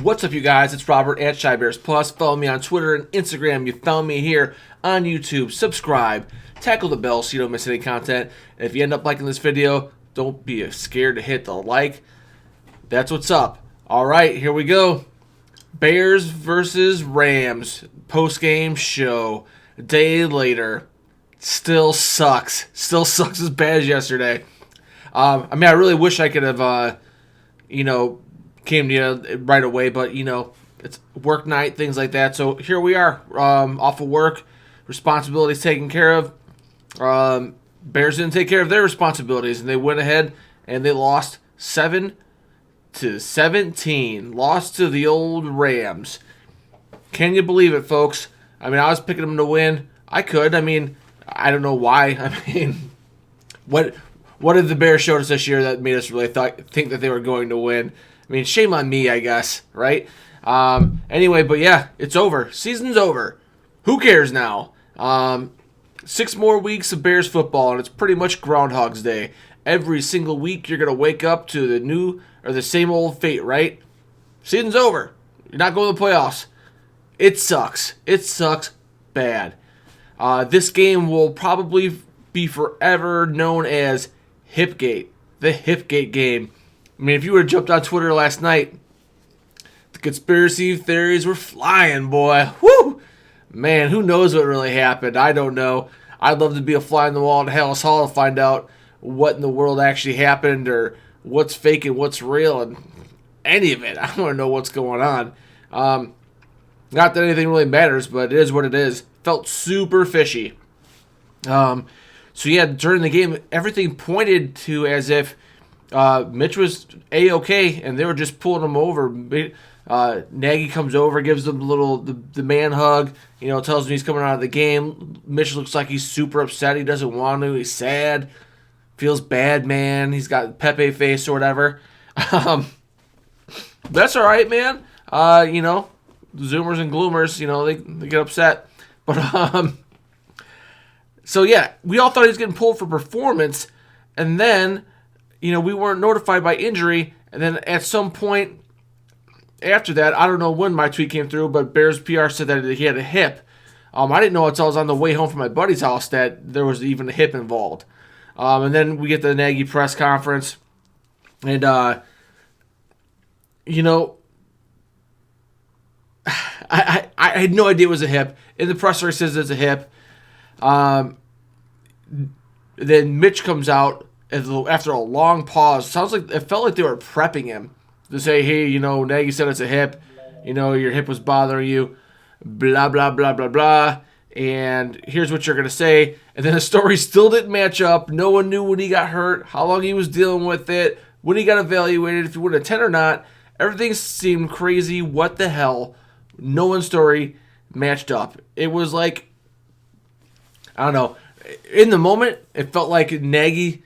What's up, you guys? It's Robert at Shy Bears Plus. Follow me on Twitter and Instagram. You found me here on YouTube. Subscribe. Tackle the bell so you don't miss any content. And if you end up liking this video, don't be scared to hit the like. That's what's up. All right, here we go. Bears versus Rams. Post-game show. A day later. Still sucks. Still sucks as bad as yesterday. I really wish I could have, came to you right away, but, it's work night, things like that. So here we are, off of work, responsibilities taken care of. Bears didn't take care of their responsibilities, and they went ahead and they lost 7-17. Lost to the old Rams. Can you believe it, folks? I was picking them to win. I could. I don't know why. What did the Bears show us this year that made us really think that they were going to win? Shame on me, I guess, right? Anyway, but yeah, it's over. Season's over. Who cares now? 6 more weeks of Bears football, and it's pretty much Groundhog's Day. Every single week, you're going to wake up to the same old fate, right? Season's over. You're not going to the playoffs. It sucks. It sucks bad. This game will probably be forever known as hipgate. The hipgate game. If you would have jumped on Twitter last night, the conspiracy theories were flying, boy. Woo! Man, who knows what really happened? I don't know. I'd love to be a fly on the wall at Hallis Hall to find out what in the world actually happened or what's fake and what's real and any of it. I want to know what's going on. Not that anything really matters, but it is what it is. Felt super fishy. So yeah, during the game, everything pointed to as if Mitch was A-okay, and they were just pulling him over. Nagy comes over, gives him the man hug, tells him he's coming out of the game. Mitch looks like he's super upset. He doesn't want to. He's sad. Feels bad, man. He's got Pepe face or whatever. That's all right, man. Zoomers and gloomers, they get upset. But, so yeah, we all thought he was getting pulled for performance, and then, we weren't notified by injury, and then at some point after that, I don't know when my tweet came through, but Bears PR said that he had a hip. I didn't know until I was on the way home from my buddy's house that there was even a hip involved. And then we get the Nagy press conference, and, I had no idea it was a hip. In the presser, it says it's a hip. Then Mitch comes out after a long pause. It felt like they were prepping him to say, hey, Nagy said it's a hip. Your hip was bothering you. Blah, blah, blah, blah, blah. And here's what you're going to say. And then the story still didn't match up. No one knew when he got hurt, how long he was dealing with it, when he got evaluated, if he would attend or not. Everything seemed crazy. What the hell? No one's story matched up. It was like, I don't know. In the moment, it felt like Nagy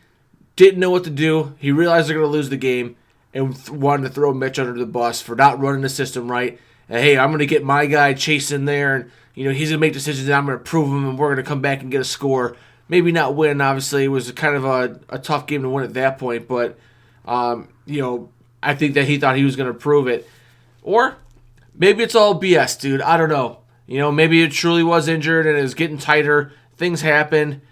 didn't know what to do. He realized they're going to lose the game and wanted to throw Mitch under the bus for not running the system right. And, hey, I'm going to get my guy chasing there, and he's going to make decisions, and I'm going to prove him, and we're going to come back and get a score. Maybe not win, obviously. It was kind of a tough game to win at that point, but, I think that he thought he was going to prove it. Or maybe it's all BS, dude. I don't know. Maybe it truly was injured and it was getting tighter. Things happen.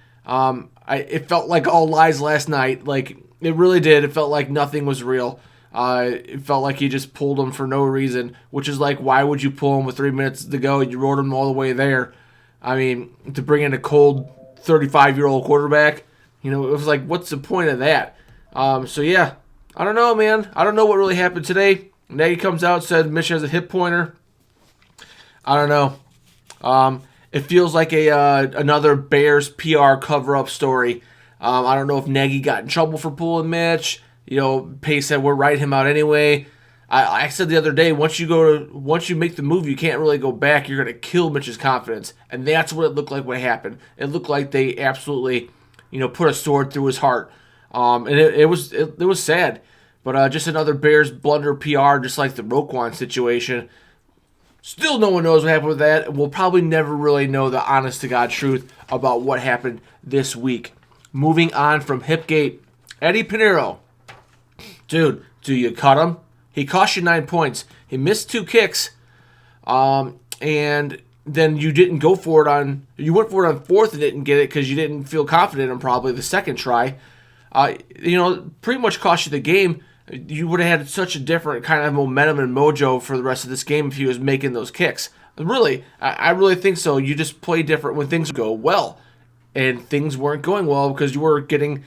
It felt like all lies last night. Like, it really did. It felt like nothing was real. It felt like he just pulled him for no reason, which is like, why would you pull him with 3 minutes to go? You rode him all the way there. To bring in a cold 35-year-old quarterback, it was like, what's the point of that? So, yeah, I don't know, man. I don't know what really happened today. Nagy comes out, said Mitch has a hip pointer. I don't know. It feels like another Bears PR cover-up story. I don't know if Nagy got in trouble for pulling Mitch. Pace said we'll write him out anyway. I said the other day, once you make the move, you can't really go back. You're going to kill Mitch's confidence, and that's what it looked like what happened. It looked like they absolutely, put a sword through his heart. And it was sad, but just another Bears blunder PR, just like the Roquan situation. Still, no one knows what happened with that. We'll probably never really know the honest-to-God truth about what happened this week. Moving on from Hipgate, Eddie Pinheiro. Dude, do you cut him He cost you 9 points. He missed 2 kicks, and then you didn't go for it on. You went for it on fourth and didn't get it because you didn't feel confident in probably the second try. Pretty much cost you the game. You would have had such a different kind of momentum and mojo for the rest of this game if he was making those kicks. Really, I really think so. You just play different when things go well, and things weren't going well because you were getting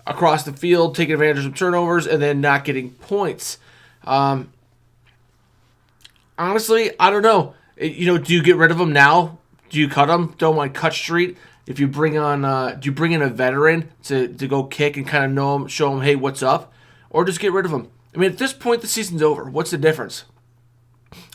across the field, taking advantage of turnovers, and then not getting points. Honestly, I don't know. Do you get rid of him now? Do you cut him? Don't want cut street. If you bring on, do you bring in a veteran to go kick and kind of know him, show him, hey, what's up? Or just get rid of him? I mean, at this point, the season's over. What's the difference?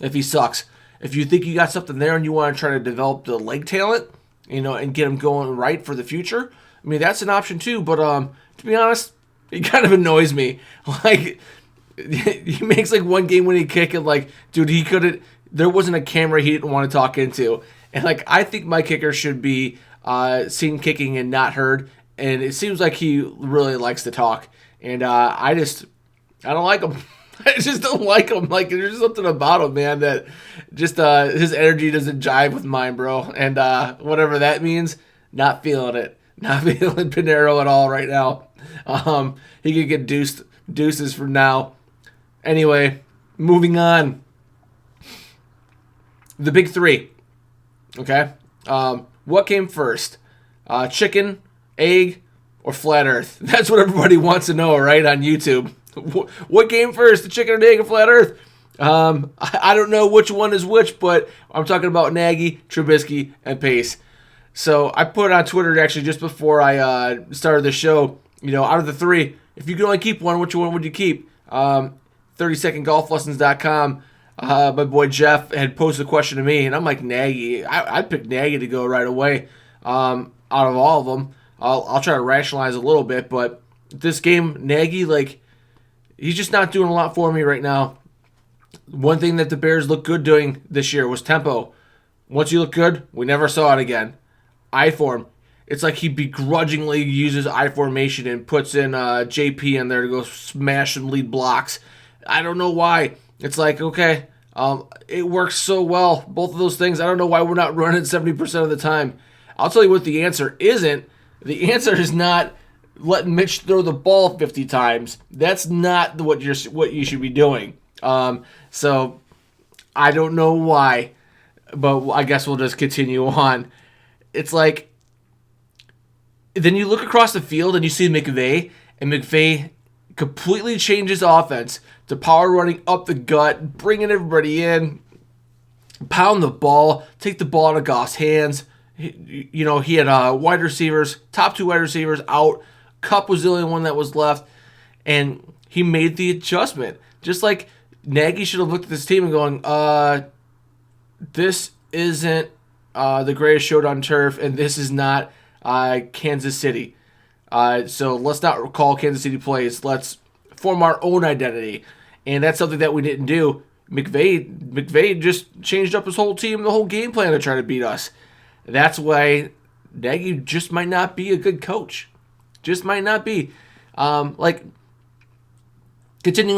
If he sucks. If you think you got something there and you want to try to develop the leg talent, and get him going right for the future, I mean, that's an option too. But to be honest, it kind of annoys me. Like, he makes like one game-winning kick and like, dude, he couldn't. There wasn't a camera he didn't want to talk into, and like, I think my kicker should be seen kicking and not heard. And it seems like he really likes to talk, and I don't like him. I just don't like him. Like, there's something about him, man, that just his energy doesn't jive with mine, bro. And whatever that means, not feeling it. Not feeling Pinero at all right now. He could get deuces from now. Anyway, moving on. The big three. Okay? What came first? Chicken, egg, or flat earth? That's what everybody wants to know, right, on YouTube. What came first, the chicken or egg or flat earth? I don't know which one is which, but I'm talking about Nagy, Trubisky, and Pace. So I put on Twitter actually just before I started the show, out of the three, if you could only keep one, which one would you keep? 30secondgolflessons.com. My boy Jeff had posed a question to me, and I'm like, Nagy. I'd pick Nagy to go right away out of all of them. I'll try to rationalize a little bit, but this game, Nagy, like, he's just not doing a lot for me right now. One thing that the Bears looked good doing this year was tempo. Once you look good, we never saw it again. I-form. It's like he begrudgingly uses I-formation and puts in JP in there to go smash some lead blocks. I don't know why. It's like, okay, it works so well. Both of those things, I don't know why we're not running 70% of the time. I'll tell you what the answer isn't. The answer is not letting Mitch throw the ball 50 times. That's not what you should be doing. So I don't know why, but I guess we'll just continue on. It's like, then you look across the field and you see McVay, and McVay completely changes offense to power running up the gut, bringing everybody in, pound the ball, take the ball out of Goff's hands. He had wide receivers, top 2 wide receivers out. Kupp was the only one that was left, and he made the adjustment. Just like Nagy should have looked at this team and going, this isn't the greatest show on turf, and this is not Kansas City. So let's not call Kansas City plays. Let's form our own identity, and that's something that we didn't do. McVay just changed up his whole team, the whole game plan to try to beat us. That's why Nagy just might not be a good coach. Just might not be. Continuing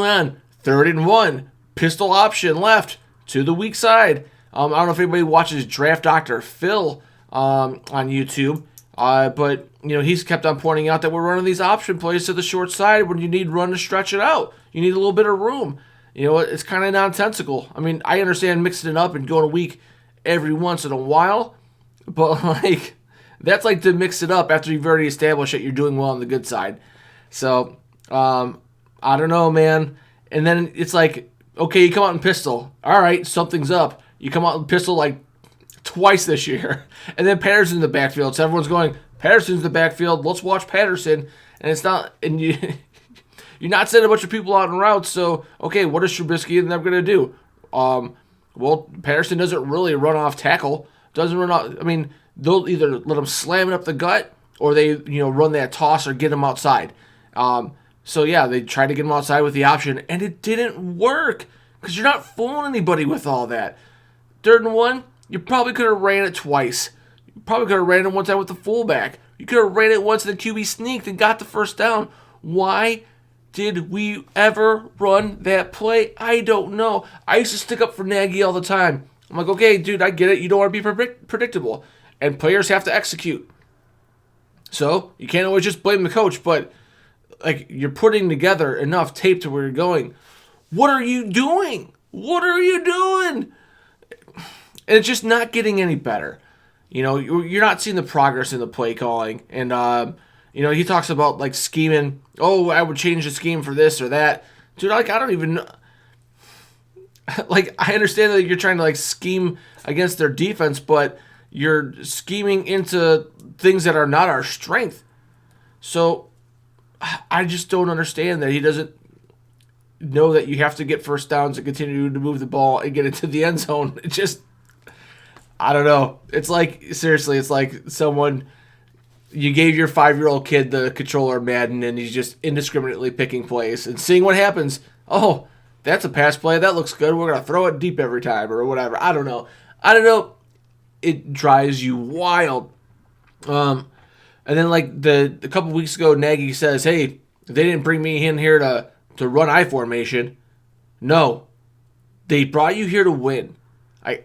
on, 3rd and 1, pistol option left to the weak side. I don't know if anybody watches Draft Dr. Phil on YouTube, but he's kept on pointing out that we're running these option plays to the short side when you need run to stretch it out. You need a little bit of room. It's kind of nonsensical. I mean, I understand mixing it up and going a week every once in a while, but like, that's like to mix it up after you've already established that you're doing well on the good side. So, I don't know, man. And then it's like, okay, you come out in pistol. All right, something's up. You come out in pistol like twice this year. And then Patterson's in the backfield. So everyone's going, Patterson's in the backfield. Let's watch Patterson. And it's not, and you're not sending a bunch of people out in routes. So, okay, what is Trubisky and them going to do? Well, Patterson doesn't really run off tackle. Doesn't run off, I mean, they'll either let him slam it up the gut or they, run that toss or get him outside. So, yeah, they tried to get him outside with the option, and it didn't work because you're not fooling anybody with all that. 3rd and 1, you probably could have ran it twice. You probably could have ran it one time with the fullback. You could have ran it once and the QB sneaked and got the first down. Why did we ever run that play? I don't know. I used to stick up for Nagy all the time. I'm like, okay, dude, I get it. You don't want to be predictable. And players have to execute. So you can't always just blame the coach, but like you're putting together enough tape to where you're going, what are you doing? What are you doing? And it's just not getting any better. You know, you're not seeing the progress in the play calling. And, you know, he talks about like scheming. Oh, I would change the scheme for this or that. Dude, like, I don't even know. Like, I understand that you're trying to like scheme against their defense, but you're scheming into things that are not our strength. So I just don't understand that he doesn't know that you have to get first downs and continue to move the ball and get into the end zone. It just, I don't know. It's like, seriously, it's like someone, you gave your 5-year-old kid the controller Madden and he's just indiscriminately picking plays and seeing what happens. Oh, that's a pass play. That looks good. We're going to throw it deep every time or whatever. I don't know. It drives you wild. And then like a couple weeks ago, Nagy says, hey, they didn't bring me in here to run I formation. No, they brought you here to win. I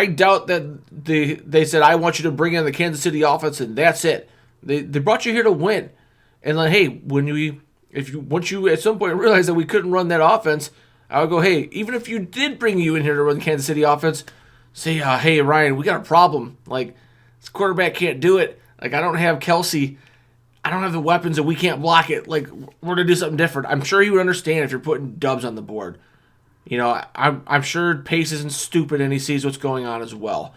doubt that they said, I want you to bring in the Kansas City offense and that's it. They brought you here to win. And like, hey, once you at some point realize that we couldn't run that offense, I would go, hey, even if you did bring you in here to run the Kansas City offense, say, hey, Ryan, we got a problem. Like, this quarterback can't do it. Like, I don't have Kelsey. I don't have the weapons and we can't block it. Like, we're going to do something different. I'm sure he would understand if you're putting dubs on the board. You know, I'm sure Pace isn't stupid and he sees what's going on as well.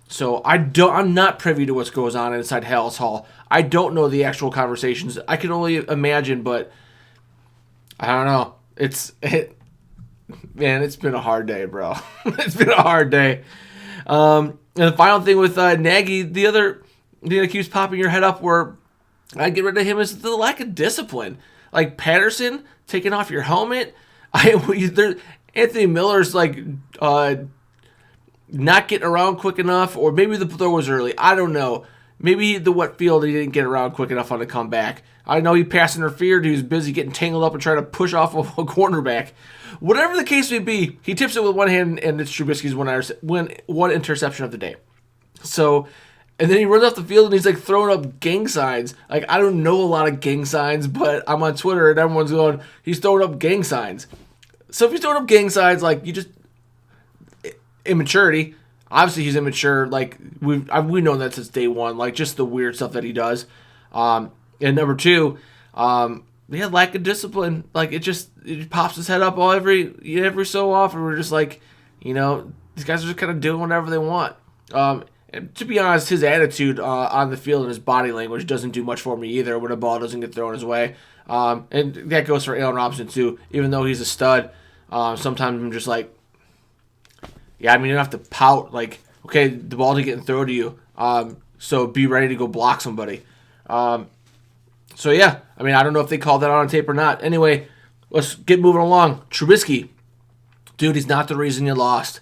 So I'm not privy to what goes on inside Halas Hall. I don't know the actual conversations. I can only imagine, but I don't know. Man, it's been a hard day, bro. It's been a hard day. And the final thing with Nagy, the other thing that keeps popping your head up where I get rid of him is the lack of discipline. Like Patterson taking off your helmet. Anthony Miller's like not getting around quick enough, or maybe the throw was early. I don't know. Maybe the wet field he didn't get around quick enough on the comeback. I know he passed interfered. He was busy getting tangled up and trying to push off of a cornerback. Whatever the case may be, he tips it with one hand, and it's Trubisky's one interception of the day. So, and then he runs off the field and he's like throwing up gang signs. Like, I don't know a lot of gang signs, but I'm on Twitter and everyone's going, he's throwing up gang signs. So if he's throwing up gang signs, like, you just immaturity. Obviously, he's immature. Like, we've known that since day one. Like, just the weird stuff that he does. And number two, lack of discipline. Like, it pops his head up every so often. We're just like, you know, these guys are just kind of doing whatever they want. And to be honest, his attitude on the field and his body language doesn't do much for me either when a ball doesn't get thrown his way. And that goes for Allen Robinson too. Even though he's a stud, sometimes I'm just like, yeah, I mean, you don't have to pout. Like, okay, the ball didn't get thrown to you, so be ready to go block somebody. So yeah, I mean, I don't know if they called that on tape or not. Anyway, let's get moving along. Trubisky, dude, he's not the reason you lost.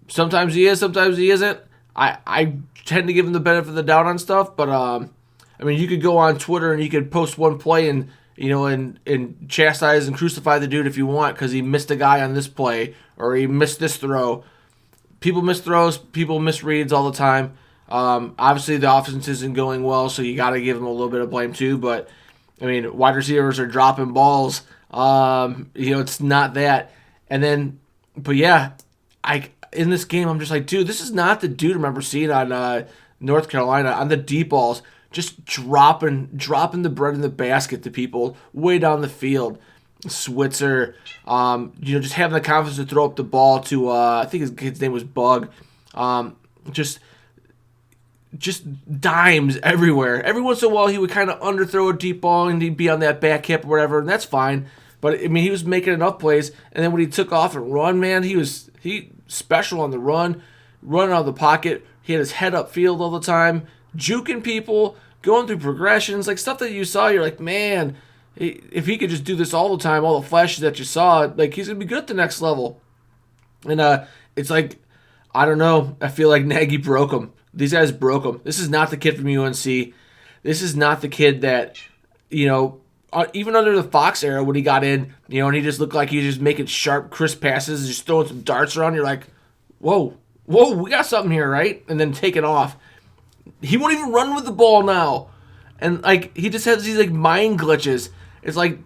Sometimes he is, sometimes he isn't. I tend to give him the benefit of the doubt on stuff, but I mean, you could go on Twitter and you could post one play and and chastise and crucify the dude if you want because he missed a guy on this play or he missed this throw. People miss throws, people miss reads all the time. Obviously, the offense isn't going well, so you got to give him a little bit of blame too. But I mean, wide receivers are dropping balls. It's not that. And then, but yeah, in this game, I'm just like, dude, this is not the dude I remember seeing on North Carolina on the deep balls, just dropping the bread in the basket to people way down the field. Switzer, just having the confidence to throw up the ball to, I think his name was Bug, just dimes everywhere. Every once in a while, he would kind of underthrow a deep ball and he'd be on that back hip or whatever, and that's fine. But I mean, he was making enough plays, and then when he took off and run, man, he special on the run, running out of the pocket. He had his head upfield all the time, juking people, going through progressions, like stuff that you saw. You're like, man, if he could just do this all the time, all the flashes that you saw, like he's gonna be good at the next level. And it's like, I don't know. I feel like Nagy broke him. These guys broke him. This is not the kid from UNC. This is not the kid that, even under the Fox era when he got in, and he just looked like he was just making sharp, crisp passes, just throwing some darts around. You're like, whoa, we got something here, right? And then take it off. He won't even run with the ball now. And, like, he just has these, like, mind glitches. It's like,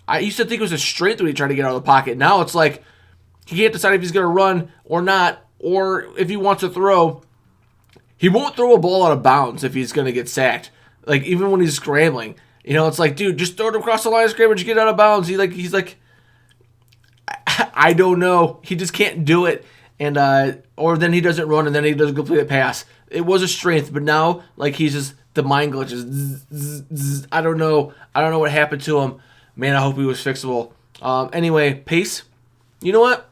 I used to think it was a strength when he tried to get out of the pocket. Now it's like, he can't decide if he's going to run or not, or if he wants to throw. He won't throw a ball out of bounds if he's going to get sacked. Like, even when he's scrambling. It's like, dude, just throw it across the line of scrimmage, get out of bounds. He's like, I don't know. He just can't do it. And, or then he doesn't run and then he doesn't complete a pass. It was a strength, but now, like, he's just, the mind glitches. I don't know. I don't know what happened to him. Man, I hope he was fixable. Anyway, Pace, you know what?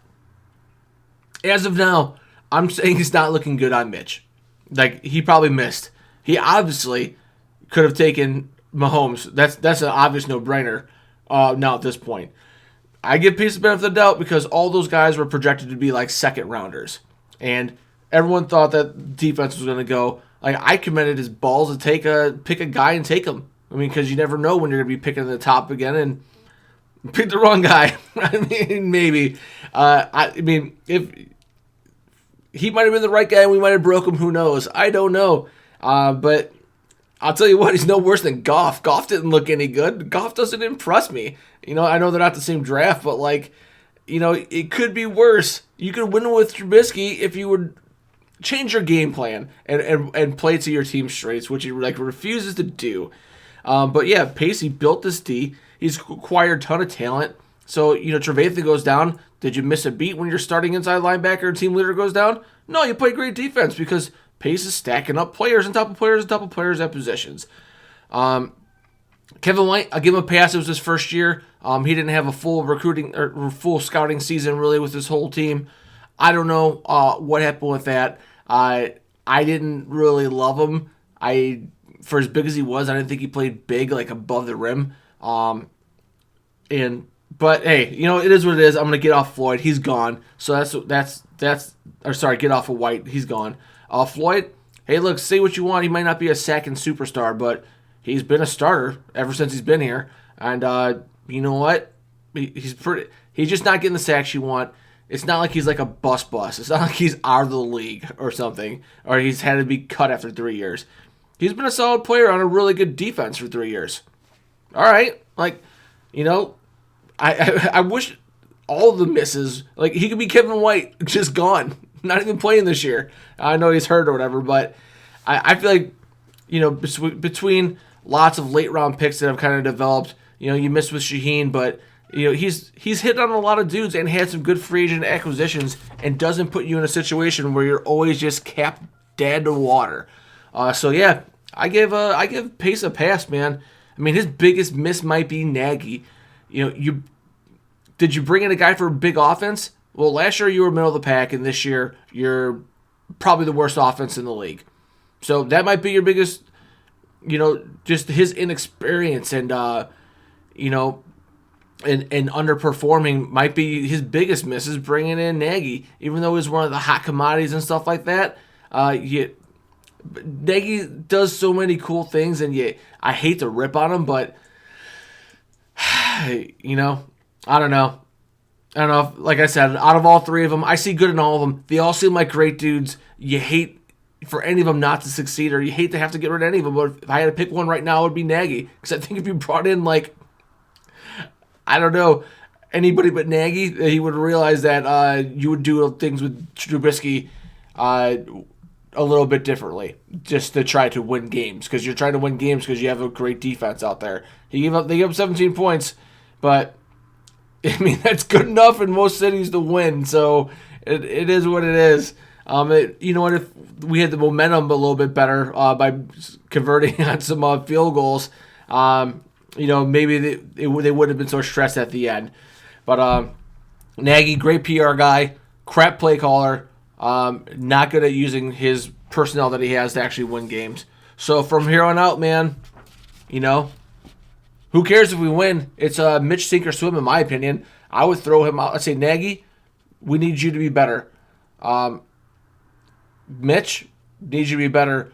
As of now, I'm saying he's not looking good on Mitch. Like, he probably missed. He obviously could have taken Mahomes. That's an obvious no-brainer now at this point. I give Pace the benefit of the doubt because all those guys were projected to be like second rounders. And everyone thought that defense was going to go. Like, I committed his balls to pick a guy and take him. I mean, because you never know when you're going to be picking the top again and pick the wrong guy. I mean, maybe. I mean, if he might have been the right guy and we might have broke him, who knows? I don't know. But I'll tell you what, he's no worse than Goff. Goff didn't look any good. Goff doesn't impress me. I know they're not the same draft, but, like, it could be worse. You could win with Trubisky if you would change your game plan and play to your team's strengths, which he, like, refuses to do. But, yeah, Pacey built this D. He's acquired a ton of talent. So, Trevathan goes down. Did you miss a beat when your starting inside linebacker and team leader goes down? No, you play great defense because Pace is stacking up players on top of players on top of players at positions. Kevin White, I'll give him a pass. It was his first year. He didn't have a full recruiting or full scouting season really with his whole team. I don't know what happened with that. I didn't really love him. For as big as he was, I didn't think he played big, like above the rim. But hey, it is what it is. I'm gonna get off Floyd. He's gone. So that's get off of White. He's gone. Floyd, hey, look, say what you want. He might not be a second superstar, but he's been a starter ever since he's been here. And you know what? He's just not getting the sacks you want. It's not like he's like a bus. It's not like he's out of the league or something, or he's had to be cut after 3 years. He's been a solid player on a really good defense for 3 years. All right, like, I wish all the misses, like, he could be Kevin White, just gone, not even playing this year. I know he's hurt or whatever, but I feel like, between lots of late round picks that have kind of developed, you missed with Shaheen, but he's hit on a lot of dudes and had some good free agent acquisitions and doesn't put you in a situation where you're always just capped dead to water. So yeah, I give Pace a pass, man. I mean, his biggest miss might be Nagy. Did you bring in a guy for a big offense? Well, last year you were middle of the pack, and this year you're probably the worst offense in the league. So that might be your biggest, just his inexperience and and underperforming might be his biggest miss is bringing in Nagy, even though he's one of the hot commodities and stuff like that. Nagy does so many cool things, and I hate to rip on him, but I don't know. Like I said, out of all three of them, I see good in all of them. They all seem like great dudes. You hate for any of them not to succeed, or you hate to have to get rid of any of them. But if I had to pick one right now, it would be Nagy, because I think if you brought in, like, I don't know, anybody but Nagy, he would realize that you would do things with Trubisky a little bit differently, just to try to win games, because you're trying to win games because you have a great defense out there. They gave up 17 points, but I mean, that's good enough in most cities to win, so it is what it is. You know what, if we had the momentum a little bit better by converting on some field goals, maybe they wouldn't have been so stressed at the end. But Nagy, great PR guy, crap play caller, not good at using his personnel that he has to actually win games. So from here on out, man, who cares if we win? It's Mitch sink or swim, in my opinion. I would throw him out. I'd say, Nagy, we need you to be better. Mitch needs you to be better.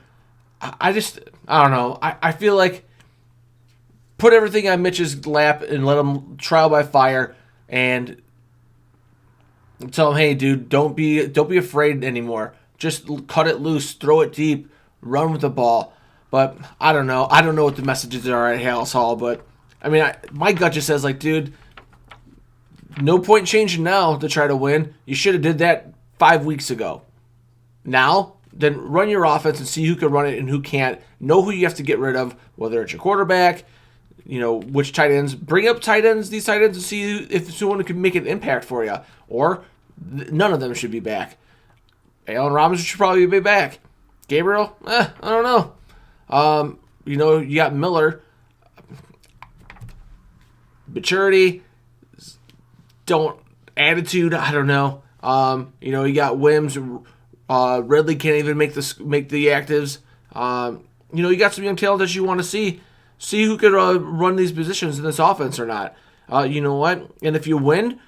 I don't know. I feel like put everything on Mitch's lap and let him trial by fire and tell him, hey, dude, don't be afraid anymore. Just cut it loose, throw it deep, run with the ball. But I don't know. I don't know what the messages are at Halas Hall, but I mean, my gut just says, like, dude, no point changing now to try to win. You should have did that 5 weeks ago. Now, then run your offense and see who can run it and who can't. Know who you have to get rid of, whether it's your quarterback, which tight ends. Bring up these tight ends, and see if someone can make an impact for you. Or none of them should be back. Allen Robinson should probably be back. Gabriel, I don't know. You got Miller. Maturity, attitude, I don't know. You got Wims. Ridley can't even make the actives. You got some young talent that you want to see who could run these positions in this offense or not. You know what? And if you win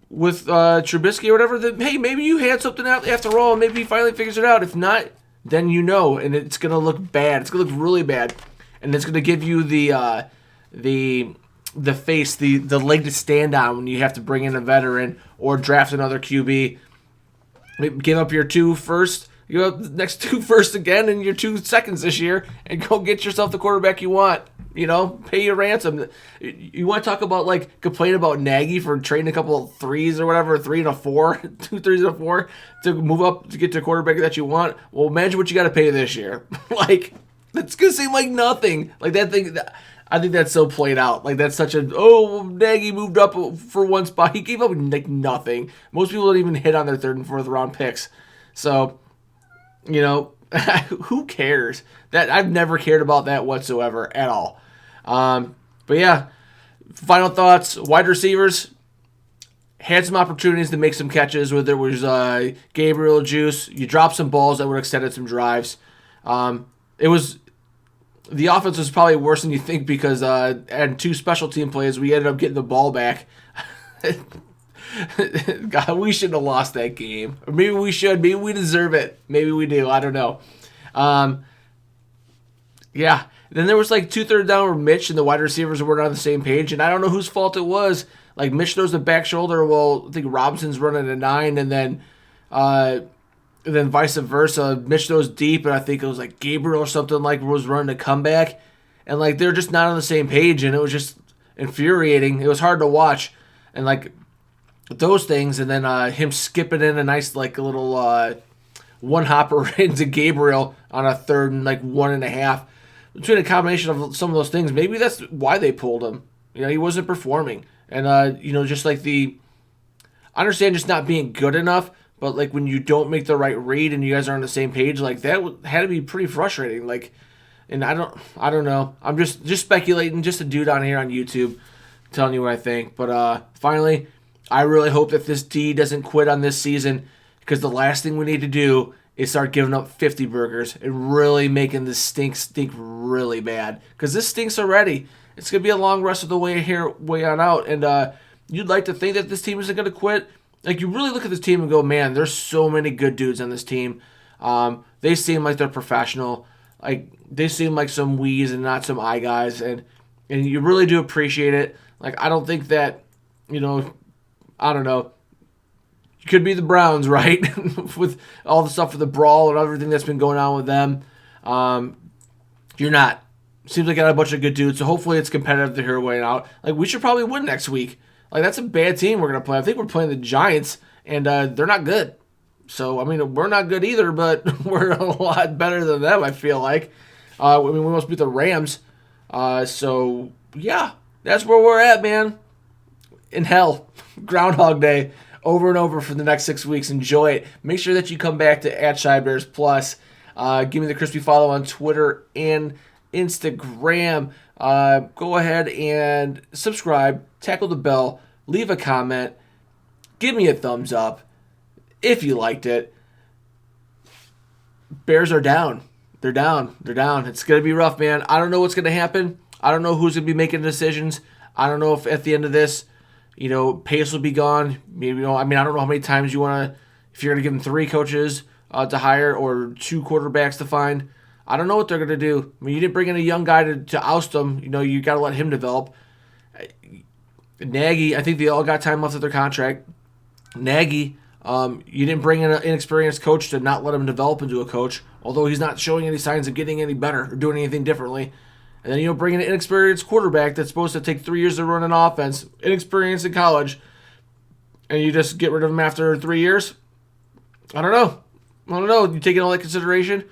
with Trubisky or whatever, then hey, maybe you had something out after all. Maybe he finally figures it out. If not, then and it's gonna look bad. It's gonna look really bad, and it's gonna give you the face, the leg to stand on when you have to bring in a veteran or draft another QB. Give up your 2 first, you have the next 2 first again and your 2 seconds this year, and go get yourself the quarterback you want. Pay your ransom. You want to talk about, complain about Nagy for trading a couple of 3s or whatever, 3 and a 4, 2 3s and a 4 to move up to get to a quarterback that you want? Well, imagine what you got to pay this year. That's going to seem like nothing. That thing, I think that's so played out. That's such Nagy moved up for one spot. He gave up nothing. Most people don't even hit on their 3rd and 4th round picks. So, who cares? That I've never cared about that whatsoever at all. But yeah, final thoughts. Wide receivers had some opportunities to make some catches. Whether it was Gabriel Juice, you dropped some balls that would have extended some drives. The offense was probably worse than you think because and 2 special team plays, we ended up getting the ball back. God, we shouldn't have lost that game. Or maybe we should. Maybe we deserve it. Maybe we do. I don't know. Yeah. Then there was 2 third down where Mitch and the wide receivers weren't on the same page, and I don't know whose fault it was. Mitch throws the back shoulder. Well, I think Robinson's running a 9, and then vice versa. Mitch throws deep, and I think it was Gabriel or something was running a comeback, and they're just not on the same page, and it was just infuriating. It was hard to watch, and those things, and then him skipping in a nice little one hopper into Gabriel on a 3rd and 1.5. Between a combination of some of those things, maybe that's why they pulled him. He wasn't performing, and just I understand just not being good enough. But when you don't make the right read and you guys are on the same page, that had to be pretty frustrating. And I don't know. I'm just speculating, just a dude on here on YouTube, telling you what I think. But finally, I really hope that this D doesn't quit on this season, because the last thing we need to do is start giving up 50 burgers and really making this stink really bad. Because this stinks already. It's gonna be a long rest of the way on out, and you'd like to think that this team isn't gonna quit. You really look at this team and go, man, there's so many good dudes on this team. They seem like they're professional. They seem like some we's and not some I guys, and you really do appreciate it. I don't think that, I don't know. It could be the Browns, right? With all the stuff with the brawl and everything that's been going on with them. You're not. Seems like you got a bunch of good dudes, so hopefully it's competitive to hear way out. We should probably win next week. That's a bad team we're going to play. I think we're playing the Giants, and they're not good. So, we're not good either, but we're a lot better than them, I feel like. We must beat the Rams. So, yeah, that's where we're at, man. In hell. Groundhog Day. Over and over for the next 6 weeks. Enjoy it. Make sure that you come back to @ShyBearsPlus. Give me the crispy follow on Twitter and Instagram. Go ahead and subscribe, tackle the bell, leave a comment, give me a thumbs up if you liked it. Bears are down. They're down. It's going to be rough, man. I don't know what's going to happen. I don't know who's going to be making decisions. I don't know if at the end of this, Pace will be gone. Maybe, I don't know how many times you want to, if you're going to give them 3 coaches to hire or 2 quarterbacks to find. I don't know what they're going to do. I mean, you didn't bring in a young guy to oust him. You got to let him develop. Nagy, I think they all got time left of their contract. Nagy, you didn't bring in an inexperienced coach to not let him develop into a coach, although he's not showing any signs of getting any better or doing anything differently. And then bring in an inexperienced quarterback that's supposed to take 3 years to run an offense, inexperienced in college, and you just get rid of him after 3 years? I don't know. You taking all that consideration?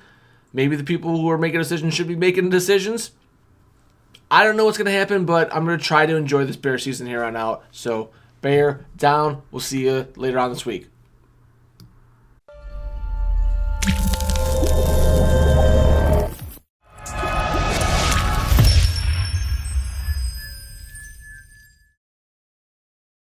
Maybe the people who are making decisions should be making decisions. I don't know what's going to happen, but I'm going to try to enjoy this Bear season here on out. So, Bear down. We'll see you later on this week.